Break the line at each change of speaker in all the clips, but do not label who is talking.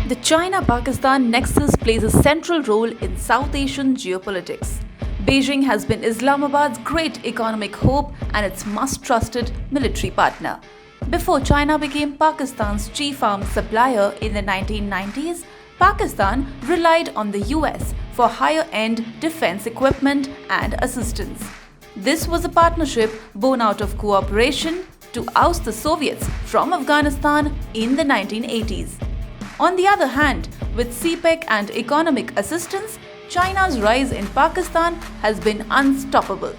The China-Pakistan nexus plays a central role in South Asian geopolitics. Beijing has been Islamabad's great economic hope and its most-trusted military partner. Before China became Pakistan's chief arms supplier in the 1990s, Pakistan relied on the US for higher-end defense equipment and assistance. This was a partnership born out of cooperation to oust the Soviets from Afghanistan in the 1980s. On the other hand, with CPEC and economic assistance, China's rise in Pakistan has been unstoppable.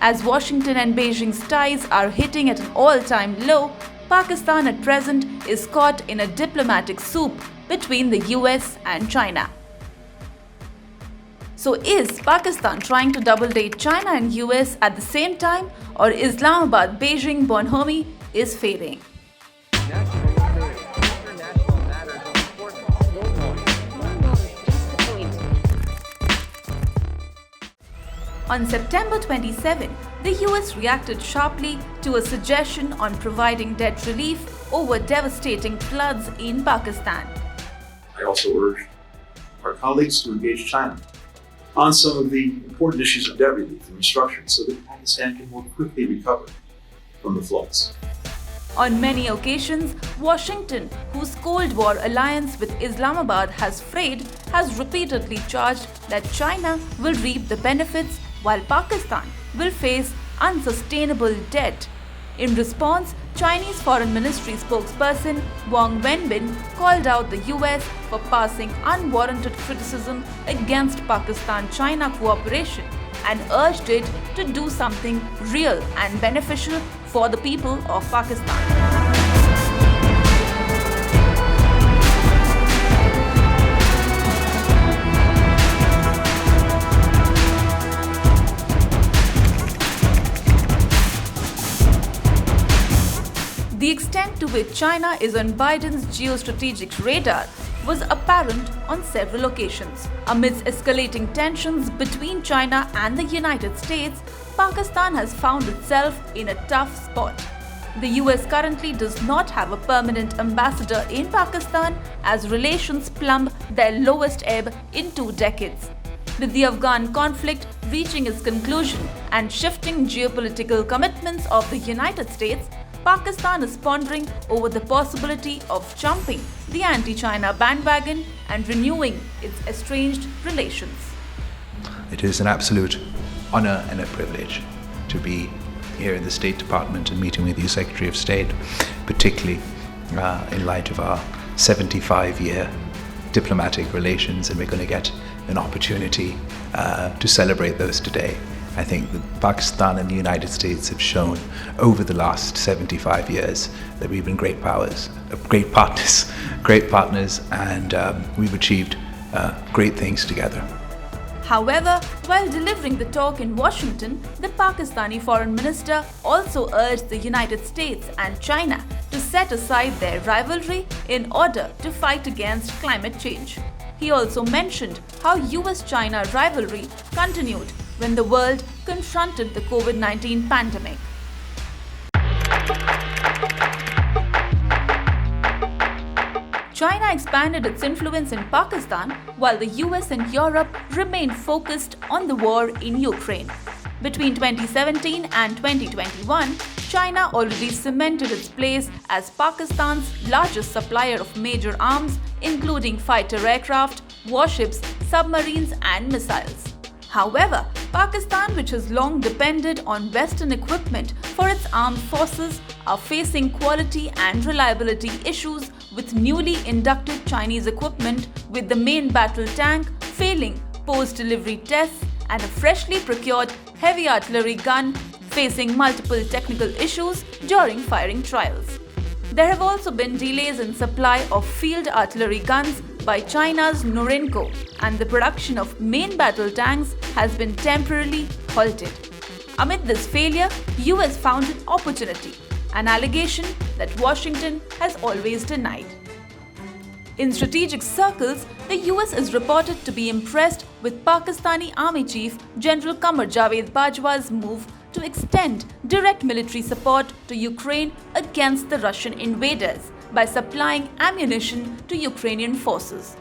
As Washington and Beijing's ties are hitting at an all-time low, Pakistan at present is caught in a diplomatic soup between the US and China. So is Pakistan trying to double-date China and US at the same time, or Islamabad-Beijing bonhomie is fading? On September 27, the US reacted sharply to a suggestion on providing debt relief over devastating floods in Pakistan.
I also urge our colleagues to engage China on some of the important issues of debt relief and restructuring so that Pakistan can more quickly recover from the floods.
On many occasions, Washington, whose Cold War alliance with Islamabad has frayed, has repeatedly charged that China will reap the benefits while Pakistan will face unsustainable debt. In response, Chinese Foreign Ministry spokesperson Wang Wenbin called out the US for passing unwarranted criticism against Pakistan-China cooperation and urged it to do something real and beneficial for the people of Pakistan. The extent to which China is on Biden's geostrategic radar was apparent on several occasions. Amidst escalating tensions between China and the United States, Pakistan has found itself in a tough spot. The US currently does not have a permanent ambassador in Pakistan as relations plumb their lowest ebb in 2 decades. With the Afghan conflict reaching its conclusion and shifting geopolitical commitments of the United States, Pakistan is pondering over the possibility of jumping the anti-China bandwagon and renewing its estranged relations.
It is an absolute honor and a privilege to be here in the State Department and meeting with you, Secretary of State, particularly in light of our 75-year diplomatic relations, and we're going to get an opportunity to celebrate those today. I think that Pakistan and the United States have shown over the last 75 years that we've been great partners, and we've achieved great things together.
However, while delivering the talk in Washington, the Pakistani foreign minister also urged the United States and China to set aside their rivalry in order to fight against climate change. He also mentioned how US-China rivalry continued when the world confronted the COVID-19 pandemic. China expanded its influence in Pakistan while the US and Europe remained focused on the war in Ukraine. Between 2017 and 2021, China already cemented its place as Pakistan's largest supplier of major arms, including fighter aircraft, warships, submarines, and missiles. However, Pakistan, which has long depended on Western equipment for its armed forces, are facing quality and reliability issues with newly inducted Chinese equipment, with the main battle tank failing post-delivery tests and a freshly procured heavy artillery gun facing multiple technical issues during firing trials. There have also been delays in supply of field artillery guns by China's Norinco, and the production of main battle tanks has been temporarily halted. Amid this failure, US found an opportunity, an allegation that Washington has always denied. In strategic circles, the US is reported to be impressed with Pakistani Army Chief General Qamar Javed Bajwa's move to extend direct military support to Ukraine against the Russian invaders, by supplying ammunition to Ukrainian forces.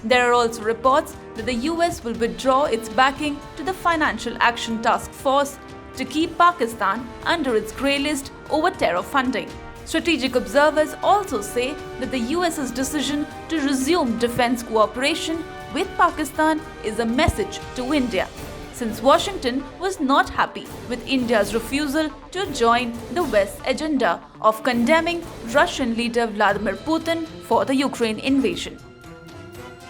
There are also reports that the US will withdraw its backing to the Financial Action Task Force to keep Pakistan under its grey list over terror funding. Strategic observers also say that the US's decision to resume defense cooperation with Pakistan is a message to India, since Washington was not happy with India's refusal to join the West's agenda of condemning Russian leader Vladimir Putin for the Ukraine invasion.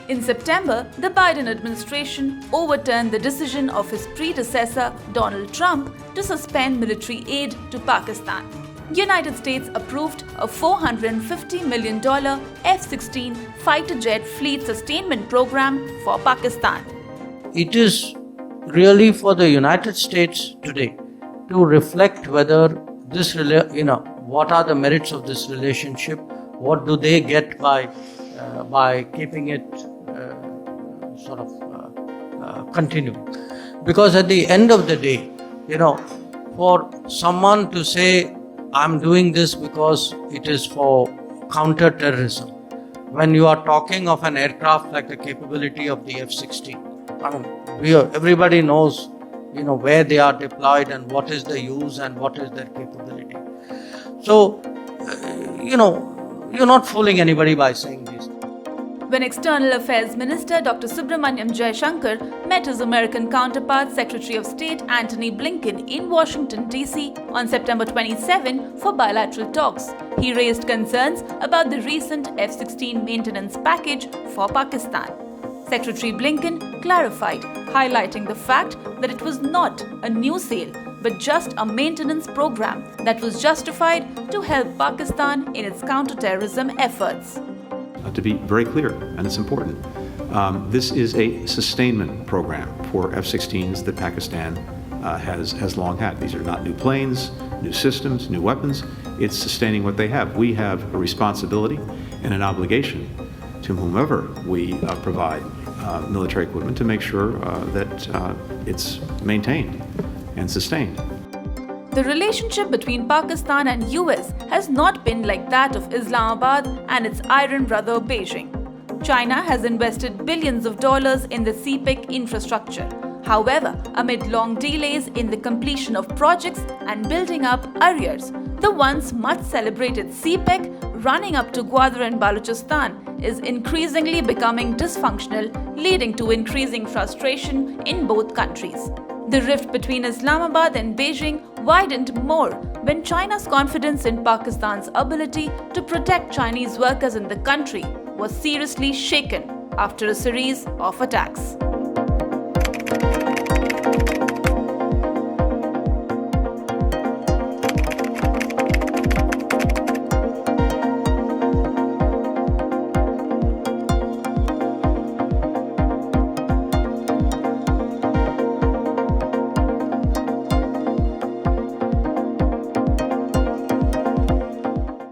In September, the Biden administration overturned the decision of his predecessor, Donald Trump, to suspend military aid to Pakistan. The United States approved a $450 million F-16 fighter jet fleet sustainment program for Pakistan.
It is really for the United States today to reflect whether this, what are the merits of this relationship, what do they get by keeping it continuing. Because at the end of the day, for someone to say, I'm doing this because it is for counter-terrorism, when you are talking of an aircraft like the capability of the F-16, everybody knows, where they are deployed and what is the use and what is their capability. So, you're not fooling anybody by saying this.
When External Affairs Minister Dr. Subramanyam Jaishankar met his American counterpart Secretary of State Antony Blinken in Washington, D.C. on September 27 for bilateral talks, he raised concerns about the recent F-16 maintenance package for Pakistan. Secretary Blinken clarified, highlighting the fact that it was not a new sale, but just a maintenance program that was justified to help Pakistan in its counter-terrorism efforts.
To be very clear, and it's important, this is a sustainment program for F-16s that Pakistan has long had. These are not new planes, new systems, new weapons. It's sustaining what they have. We have a responsibility and an obligation to whomever we provide military equipment to make sure that it's maintained and sustained.
The relationship between Pakistan and US has not been like that of Islamabad and its iron brother Beijing. China has invested billions of dollars in the CPEC infrastructure. However, amid long delays in the completion of projects and building up arrears, the once much celebrated CPEC running up to Gwadar and Balochistan is increasingly becoming dysfunctional, leading to increasing frustration in both countries. The rift between Islamabad and Beijing widened more when China's confidence in Pakistan's ability to protect Chinese workers in the country was seriously shaken after a series of attacks.